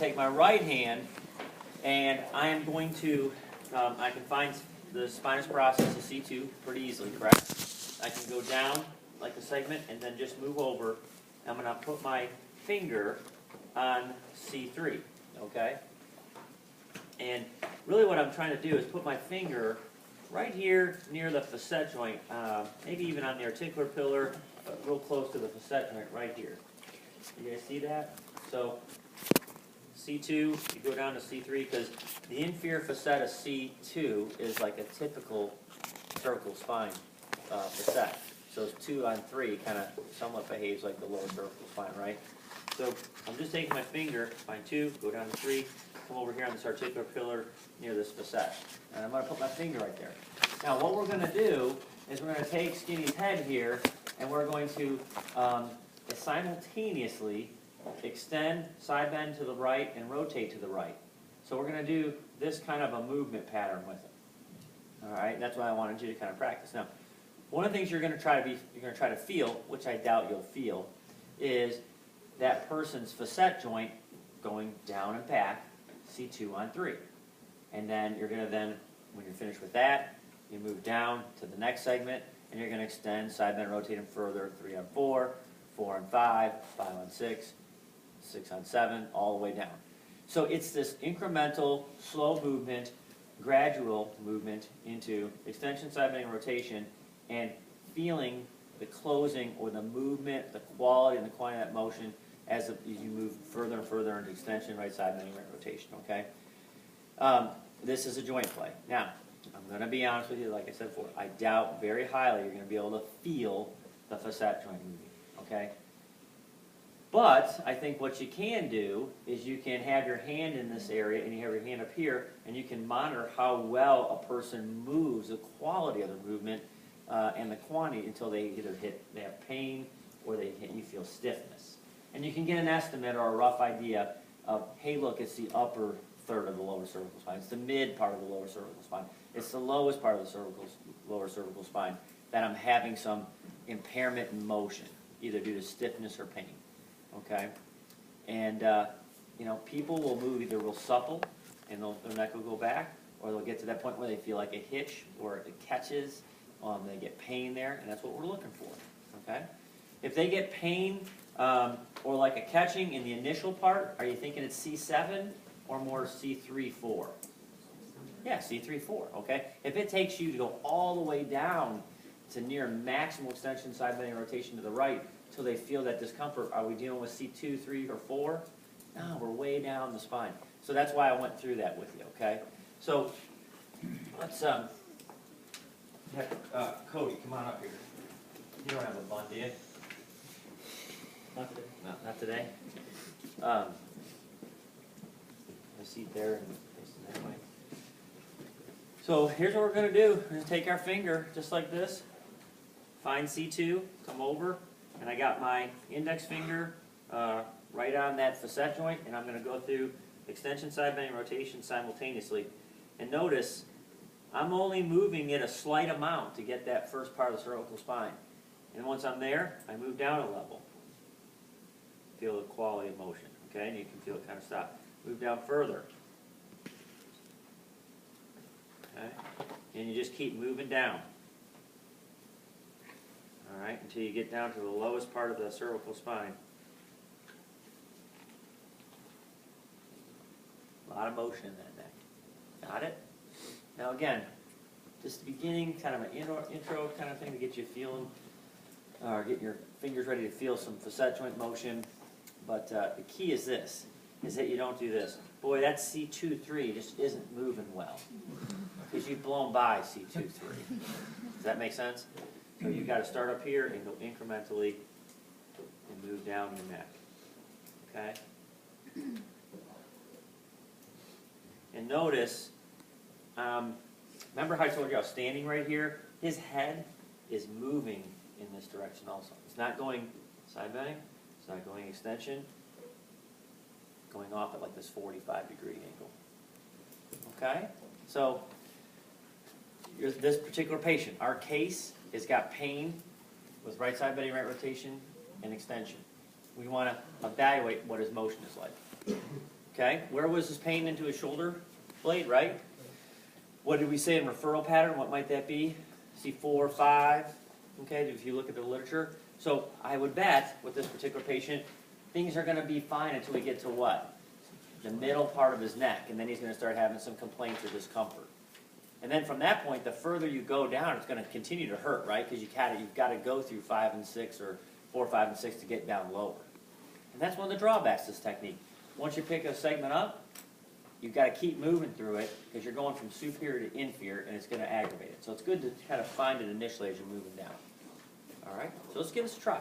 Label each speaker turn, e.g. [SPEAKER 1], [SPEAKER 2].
[SPEAKER 1] take my right hand and I am going to, I can find the spinous process of C2 pretty easily, correct? I can go down like a segment and then just move over. I'm going to put my finger on C3, okay? And really what I'm trying to do is put my finger right here near the facet joint, maybe even on the articular pillar, but real close to the facet joint right here. You guys see that? So C2, you go down to C3 because the inferior facet of C2 is like a typical cervical spine facet. So 2 on 3 kind of somewhat behaves like the lower cervical spine, right? So I'm just taking my finger, find 2, go down to 3, come over here on this articular pillar near this facet. And I'm going to put my finger right there. Now what we're going to do is we're going to take Skinny's head here and we're going to simultaneously extend, side bend to the right, and rotate to the right. So we're going to do this kind of a movement pattern with it. All right, that's why I wanted you to kind of practice. Now, one of the things you're going to try to feel, which I doubt you'll feel, is that person's facet joint going down and back, C2 on 3. And then you're going to when you're finished with that, you move down to the next segment, and you're going to extend, side bend, rotate them further, 3 on 4, 4 on 5, 5 on 6, 6 on 7, all the way down. So it's this incremental, slow movement, gradual movement into extension, side bending, rotation, and feeling the closing or the movement, the quality and the quantity of that motion as you move further and further into extension, right side bending, right rotation, okay? This is a joint play. Now, I'm going to be honest with you, like I said before, I doubt very highly you're going to be able to feel the facet joint moving, okay? But I think what you can do is you can have your hand in this area and you have your hand up here and you can monitor how well a person moves, the quality of their movement and the quantity until they either they have pain or you feel stiffness. And you can get an estimate or a rough idea of, hey look, it's the upper third of the lower cervical spine. It's the mid part of the lower cervical spine. It's the lowest part of the lower cervical spine that I'm having some impairment in motion, either due to stiffness or pain. Okay, and you know, people will move either real supple and their neck will go back, or they'll get to that point where they feel like a hitch or it catches, they get pain there, and that's what we're looking for. Okay, if they get pain or like a catching in the initial part, are you thinking it's C7 or more C3-4? Yeah, C3-4. Okay, if it takes you to go all the way down to near maximal extension, side bending, rotation to the right, until they feel that discomfort, are we dealing with C2, 3, or 4? No, we're way down the spine. So that's why I went through that with you, okay? So let's have Cody, come on up here. You don't have a bun, do you? Not today. No, not today? A seat there and face it that way. So here's what we're going to do. We're going to take our finger just like this, find C2, come over, and I got my index finger right on that facet joint, and I'm going to go through extension, side bending, rotation simultaneously. And notice, I'm only moving it a slight amount to get that first part of the cervical spine. And once I'm there, I move down a level. Feel the quality of motion, okay? And you can feel it kind of stop. Move down further. Okay? And you just keep moving down. All right, until you get down to the lowest part of the cervical spine. A lot of motion in that neck. Got it? Now again, just the beginning, kind of an intro kind of thing to get you feeling, or getting your fingers ready to feel some facet joint motion. But the key is this, is that you don't do this. Boy, that C2-3 just isn't moving well. Because you've blown by C2-3. Does that make sense? So you've got to start up here and go incrementally and move down your neck. Okay? And notice, remember how I told you I was standing right here? His head is moving in this direction also. It's not going side bending. It's not going extension. Going off at like this 45-degree angle. Okay? So, this particular patient, our case has got pain with right side bending, right rotation, and extension. We want to evaluate what his motion is like. Okay, where was his pain into his shoulder blade, right? What did we say in referral pattern? What might that be? C4, 5, okay, if you look at the literature. So I would bet with this particular patient, things are going to be fine until we get to what? The middle part of his neck, and then he's going to start having some complaints or discomfort. And then from that point, the further you go down, it's going to continue to hurt, right? Because you've got to go through 5 and 6 or 4, 5, and 6 to get down lower. And that's one of the drawbacks to this technique. Once you pick a segment up, you've got to keep moving through it because you're going from superior to inferior, and it's going to aggravate it. So it's good to kind of find it initially as you're moving down. All right, so let's give this a try.